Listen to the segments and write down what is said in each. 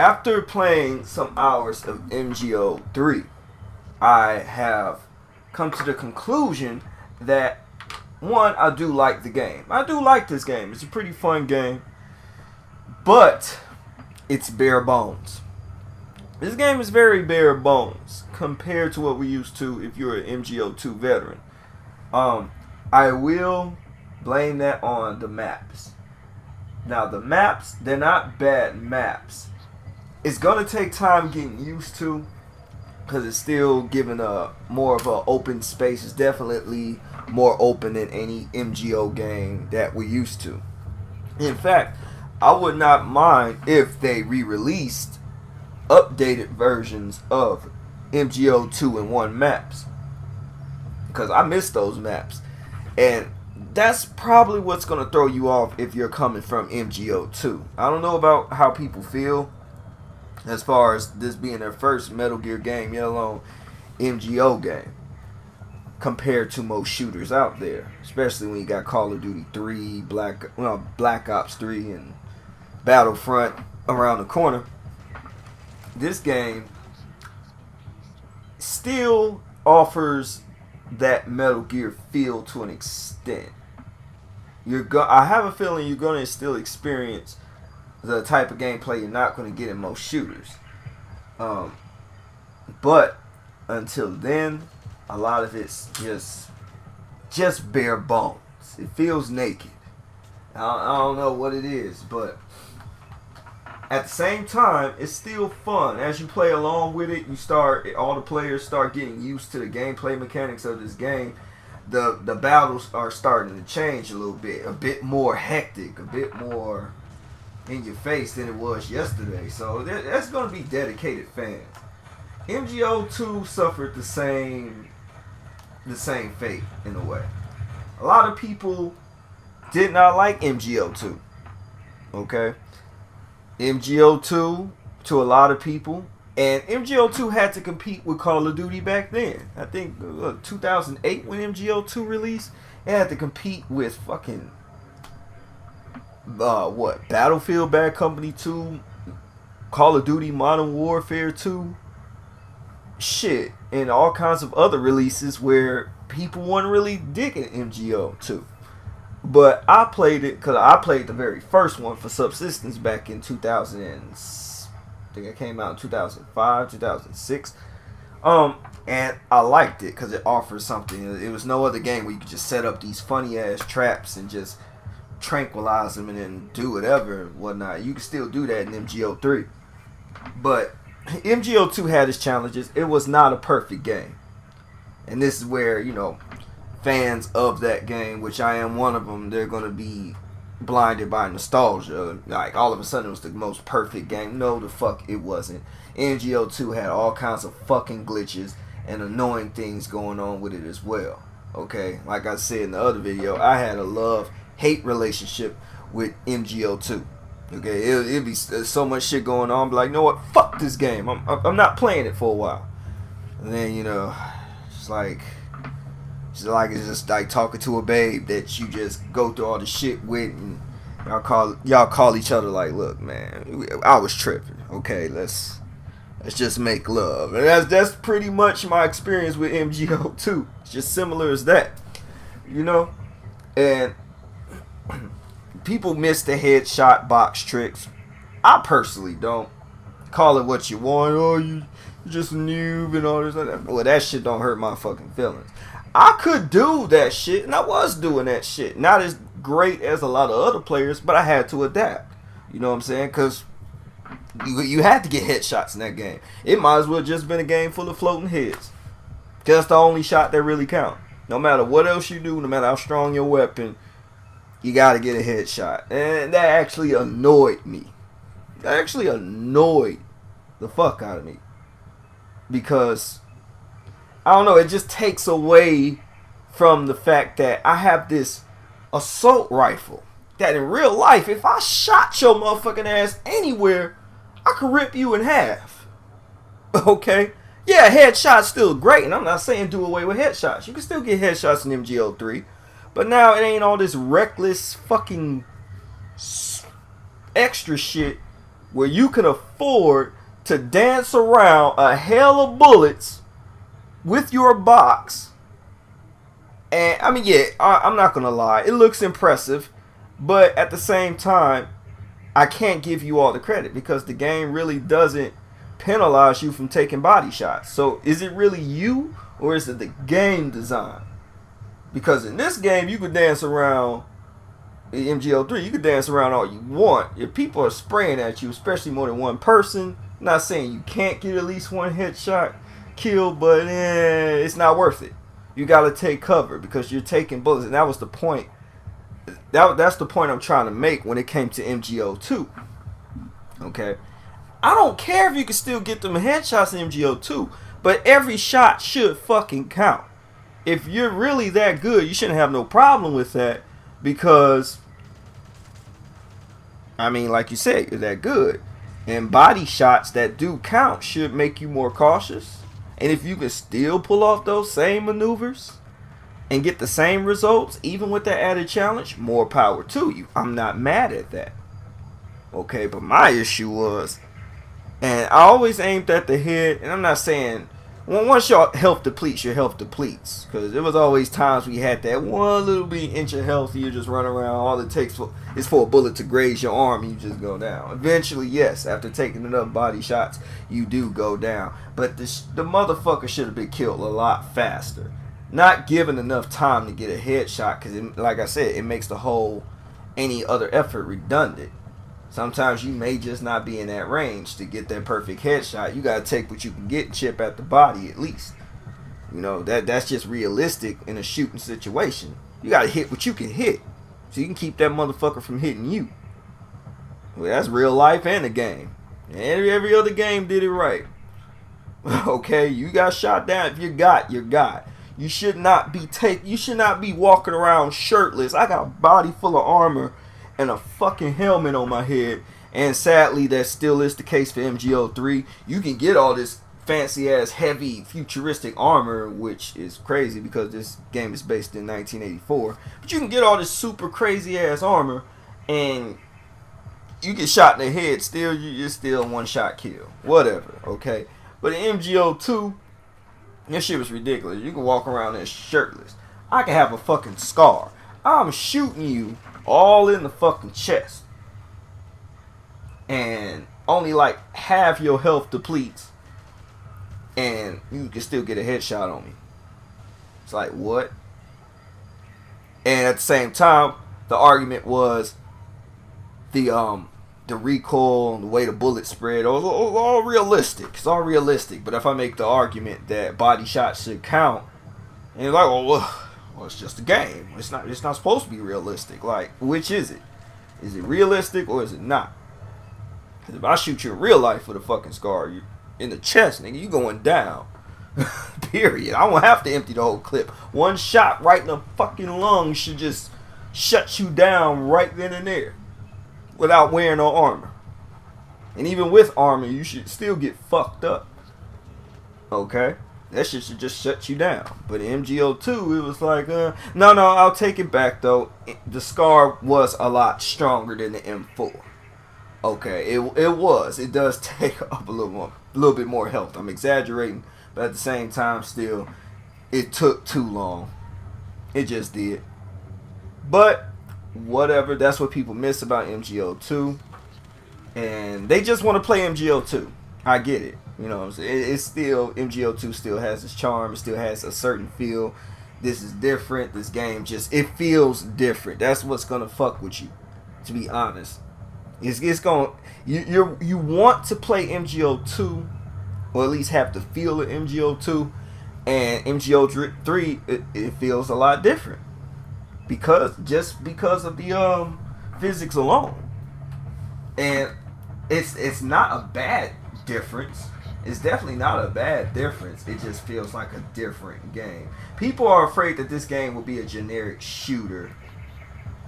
after playing some hours of MGO3, I have come to the conclusion that, one, I do like the game. I do like this game. It's a pretty fun game. But it's bare bones. This game is very bare bones compared to what we used to if you're an MGO2 veteran. I will blame that on the maps. Now, the maps, they're not bad maps. It's going to take time getting used to because it's still giving a more of an open space. It's definitely more open than any MGO game that we're used to. In fact, I would not mind if they re-released updated versions of MGO2 and 1 maps, because I miss those maps, and that's probably what's going to throw you off if you're coming from MGO2. I don't know about how people feel as far as this being their first Metal Gear game, let alone MGO game, compared to most shooters out there, especially when you got Call of Duty 3, Black Ops 3, and Battlefront around the corner. This game still offers that Metal Gear feel to an extent. I have a feeling you're going to still experience the type of gameplay you're not going to get in most shooters. But until then, a lot of it's just bare bones. It feels naked. I don't know what it is, but at the same time, it's still fun. As you play along with it, all the players start getting used to the gameplay mechanics of this game. The battles are starting to change a bit more hectic, a bit more in your face than it was yesterday. So that's going to be dedicated fans. MGO2 suffered the same fate in a way. A lot of people did not like MGO2. Okay? MGO2 to a lot of people, and MGO2 had to compete with Call of Duty back then. I think 2008 when MGO2 released, it had to compete with fucking Battlefield Bad Company 2, Call of Duty Modern Warfare 2, shit, and all kinds of other releases where people weren't really digging MGO2. But I played it because I played the very first one for Subsistence back in 2000. I think it came out in 2005, 2006. And I liked it because it offered something. It was no other game where you could just set up these funny ass traps and just tranquilize them and then do whatever and whatnot. You can still do that in MGO3. But MGO2 had its challenges. It was not a perfect game. And this is where, fans of that game, which I am one of them, they're going to be blinded by nostalgia. Like, all of a sudden it was the most perfect game. No, the fuck it wasn't. MGO2 had all kinds of fucking glitches and annoying things going on with it as well. Okay? Like I said in the other video, I had a love-hate relationship with MGO2. Okay? It'd be so much shit going on. Be like, you know what? Fuck this game. I'm not playing it for a while. And then, it's like it's just like talking to a babe that you just go through all the shit with, and y'all call each other like, look, man, I was tripping. Okay, let's just make love. And that's pretty much my experience with MGO2. It's just similar as that, And people miss the headshot box tricks. I personally don't. Call it what you want. Oh, you just a noob and all this. Well, that shit don't hurt my fucking feelings. I could do that shit, and I was doing that shit. Not as great as a lot of other players, but I had to adapt. You know what I'm saying? Because you had to get headshots in that game. It might as well just been a game full of floating heads. That's the only shot that really count. No matter what else you do, no matter how strong your weapon, you got to get a headshot. And that actually annoyed me. That actually annoyed the fuck out of me. Because I don't know, it just takes away from the fact that I have this assault rifle that in real life, if I shot your motherfucking ass anywhere, I could rip you in half. Okay? Yeah, headshots still great, and I'm not saying do away with headshots. You can still get headshots in MGO3, but now it ain't all this reckless fucking extra shit where you can afford to dance around a hail of bullets with your box. And I mean, yeah, I'm not gonna lie, it looks impressive, but at the same time, I can't give you all the credit because the game really doesn't penalize you from taking body shots. So is it really you or is it the game design? Because in this game, you could dance around MGO3, you could dance around all you want. If people are spraying at you, especially more than one person, I'm not saying you can't get at least one headshot kill, but it's not worth it. You gotta take cover because you're taking bullets, and that was the point. That's the point I'm trying to make when it came to MGO2. Okay, I don't care if you can still get them headshots in MGO2, but every shot should fucking count. If you're really that good, you shouldn't have no problem with that because, I mean, like you said, you're that good. And body shots that do count should make you more cautious. And if you can still pull off those same maneuvers and get the same results, even with that added challenge, more power to you. I'm not mad at that. Okay, but my issue was, and I always aimed at the head, and I'm not saying, once your health depletes, your health depletes. Because there was always times we had that one little bit inch of health, you just run around, all it takes is for a bullet to graze your arm, and you just go down. Eventually, yes, after taking enough body shots, you do go down. But the motherfucker should have been killed a lot faster. Not given enough time to get a headshot, because like I said, it makes the whole any other effort redundant. Sometimes you may just not be in that range to get that perfect headshot. You gotta take what you can get and chip at the body at least. You know, that's just realistic in a shooting situation. You gotta hit what you can hit, so you can keep that motherfucker from hitting you. Well, that's real life and the game. And every other game did it right. Okay, you got shot down. If you got, you got. You should not be walking around shirtless. I got a body full of armor and a fucking helmet on my head, and sadly that still is the case for MGO3. You can get all this fancy ass heavy futuristic armor, which is crazy because this game is based in 1984, but you can get all this super crazy ass armor and you get shot in the head, you're still one shot kill, whatever. Okay, but in MGO2, this shit was ridiculous. You can walk around there shirtless. I can have a fucking scar. I'm shooting you all in the fucking chest, and only like half your health depletes, and you can still get a headshot on me. It's like, what? And at the same time, the argument was the recoil and the way the bullet spread. It was all realistic. It's all realistic. But if I make the argument that body shots should count, and you're like, well, it's just a game. It's not supposed to be realistic. Like, which is it? Is it realistic or is it not? Because if I shoot you in real life with a fucking scar, you in the chest, nigga, you going down. Period. I won't have to empty the whole clip. One shot right in the fucking lung should just shut you down right then and there without wearing no armor. And even with armor, you should still get fucked up. Okay? That shit should just shut you down. But in MGO2, it was like, no, I'll take it back though. The SCAR was a lot stronger than the M4. Okay, it was. It does take up a little bit more health. I'm exaggerating, but at the same time, still, it took too long. It just did. But whatever. That's what people miss about MGO2, and they just want to play MGO2. I get it. You know what I'm saying? It's still, MGO2 still has its charm. It still has a certain feel. This is different. This game just, it feels different. That's what's gonna fuck with you, to be honest. It's going, you want to play MGO2, or at least have the feel of MGO2, and MGO3 it feels a lot different because of the physics alone. And it's not a bad difference. It's definitely not a bad difference. It just feels like a different game. People are afraid that this game will be a generic shooter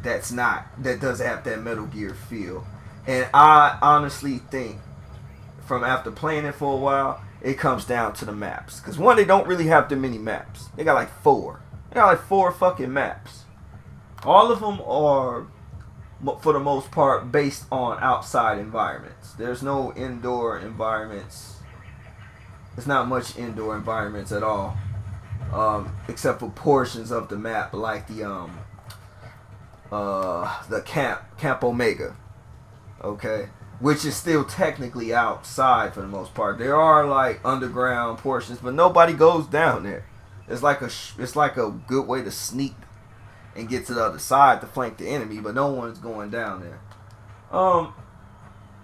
that doesn't have that Metal Gear feel. And I honestly think, from after playing it for a while, it comes down to the maps. Because one, they don't really have that many maps. They got like 4. They got like 4 fucking maps. All of them are for the most part based on outside environments. There's no indoor environments. There's not much indoor environments at all, except for portions of the map, like the Camp Omega, okay, which is still technically outside for the most part. There are like underground portions, but nobody goes down there. It's like a good way to sneak and get to the other side to flank the enemy, but no one's going down there.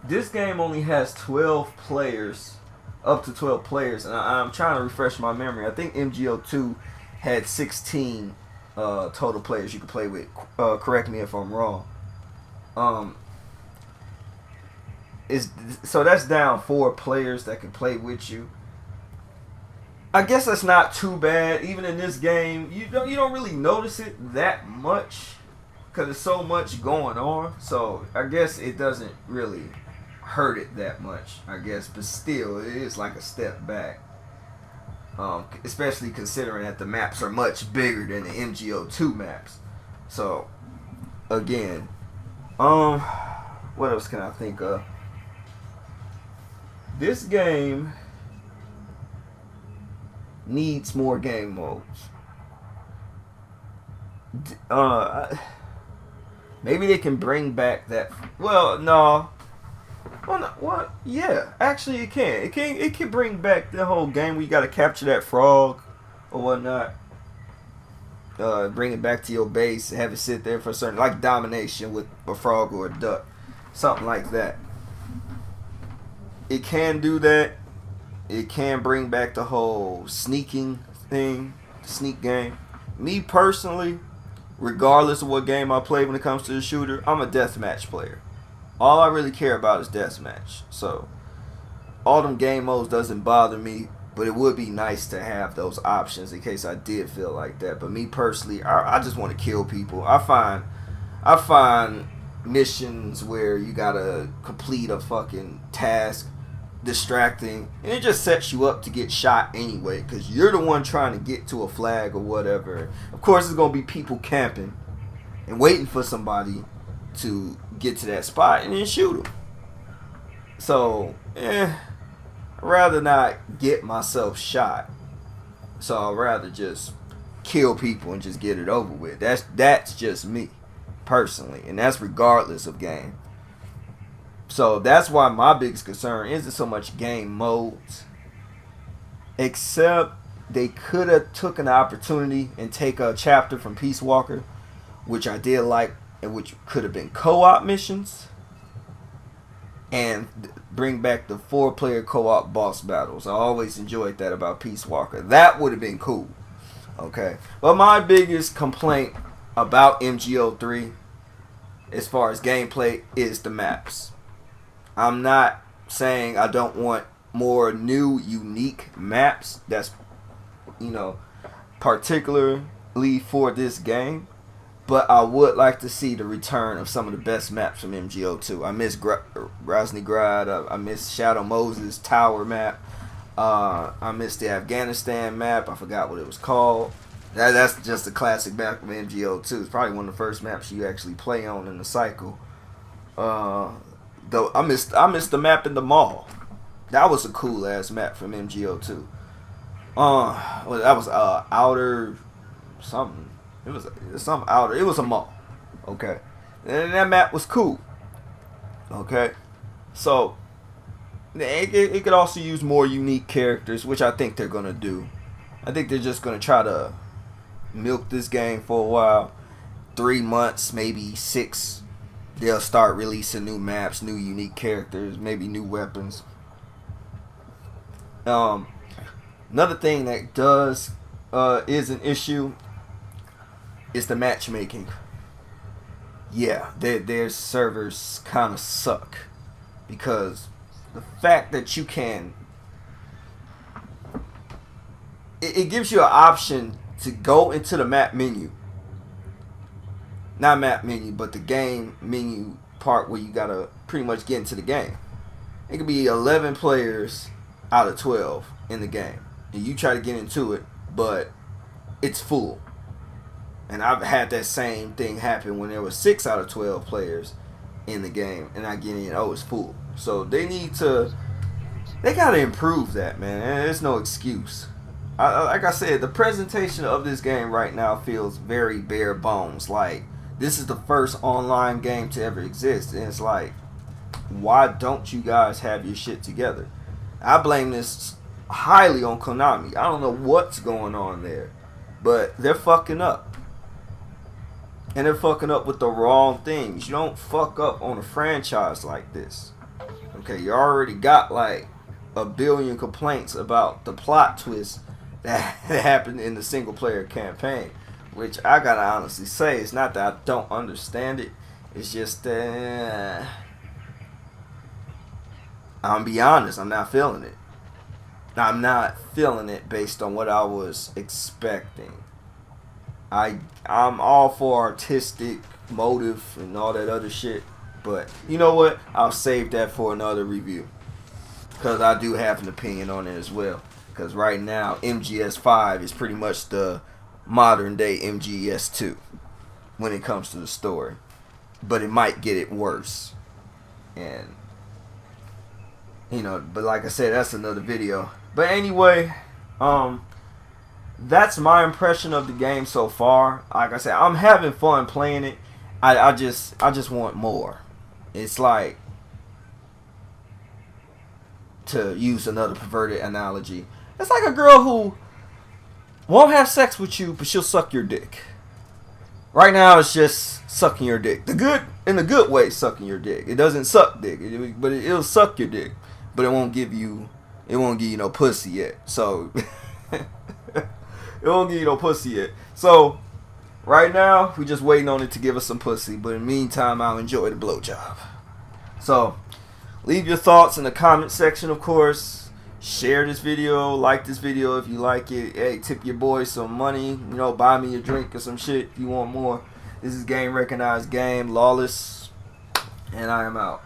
This game only has 12 players, up to 12 players, and I'm trying to refresh my memory. I think MGO2 had 16 total players you could play with. Correct me if I'm wrong. So that's down 4 players that can play with you. I guess that's not too bad. Even in this game, you don't really notice it that much because there's so much going on. So I guess it doesn't really hurt it that much, I guess. But still, it is like a step back. Especially considering that the maps are much bigger than the MGO2 maps. So, again, what else can I think of? This game needs more game modes. Maybe they can bring back that. Well, no. Well, no, what? Yeah, actually, it can. It can bring back the whole game where you gotta capture that frog or whatnot. Bring it back to your base, have it sit there for a certain, like domination with a frog or a duck, something like that. It can do that. It can bring back the whole sneaking thing, sneak game. Me personally, regardless of what game I play when it comes to the shooter, I'm a deathmatch player. All I really care about is deathmatch. So, all them game modes doesn't bother me, but it would be nice to have those options in case I did feel like that. But me personally, I just want to kill people. I find missions where you gotta complete a fucking task distracting, and it just sets you up to get shot anyway because you're the one trying to get to a flag or whatever. Of course, there's gonna be people camping and waiting for somebody to get to that spot and then shoot them. So, I'd rather not get myself shot. So I'd rather just kill people and just get it over with. That's just me personally, and that's regardless of game. So that's why my biggest concern isn't so much game modes, except they could have took an opportunity and take a chapter from Peace Walker, which I did like, and which could have been co-op missions, and bring back the 4-player co-op boss battles. I always enjoyed that about Peace Walker. That would have been cool. Okay, but my biggest complaint about MGO3 as far as gameplay is the maps. I'm not saying I don't want more new, unique maps. That's, particularly for this game. But I would like to see the return of some of the best maps from MGO2. I miss Groznygrad. I miss Shadow Moses Tower map. I miss the Afghanistan map. I forgot what it was called. That's just a classic map from MGO2. It's probably one of the first maps you actually play on in the cycle. Though I missed the map in the mall. That was a cool ass map from MGO2. Well, that was outer something. It was some outer. It was a mall. Okay, and that map was cool. Okay, so it could also use more unique characters, which I think they're gonna do. I think they're just gonna try to milk this game for a while. 3 months, maybe 6. They'll start releasing new maps, new unique characters, maybe new weapons. Another thing that is an issue is the matchmaking. Yeah, their servers kind of suck because the fact that you can, it gives you an option to go into the map menu. Not map menu, but the game menu part where you gotta pretty much get into the game. It could be 11 players out of 12 in the game, and you try to get into it, but it's full. And I've had that same thing happen when there was 6 out of 12 players in the game, and I get in, oh, it's full. So they gotta improve that, man. And there's no excuse. Like I said, the presentation of this game right now feels very bare bones. Like, this is the first online game to ever exist, and it's like, why don't you guys have your shit together? I blame this highly on Konami. I don't know what's going on there, but they're fucking up. And they're fucking up with the wrong things. You don't fuck up on a franchise like this. Okay, you already got like a billion complaints about the plot twist that happened in the single player campaign. Which I gotta honestly say, it's not that I don't understand it. It's just I'm gonna be honest, I'm not feeling it. I'm not feeling it based on what I was expecting. I'm all for artistic motive and all that other shit, but you know what? I'll save that for another review, because I do have an opinion on it as well. Because right now, MGS5 is pretty much the modern day MGS2 when it comes to the story, but it might get it worse. And but like I said, that's another video. But anyway, that's my impression of the game so far. Like I said, I'm having fun playing it. I just want more. It's like, to use another perverted analogy, it's like a girl who won't have sex with you, but she'll suck your dick. Right now, it's just sucking your dick. In the good way, sucking your dick. It doesn't suck dick, but it'll suck your dick. But it won't give you no pussy yet. So it won't give you no pussy yet. So right now, we just waiting on it to give us some pussy. But in the meantime, I'll enjoy the blowjob. So leave your thoughts in the comment section, of course. Share this video, like this video if you like it. Hey, tip your boy some money. Buy me a drink or some shit if you want more. This is Game Recognized Game, Lawless, and I am out.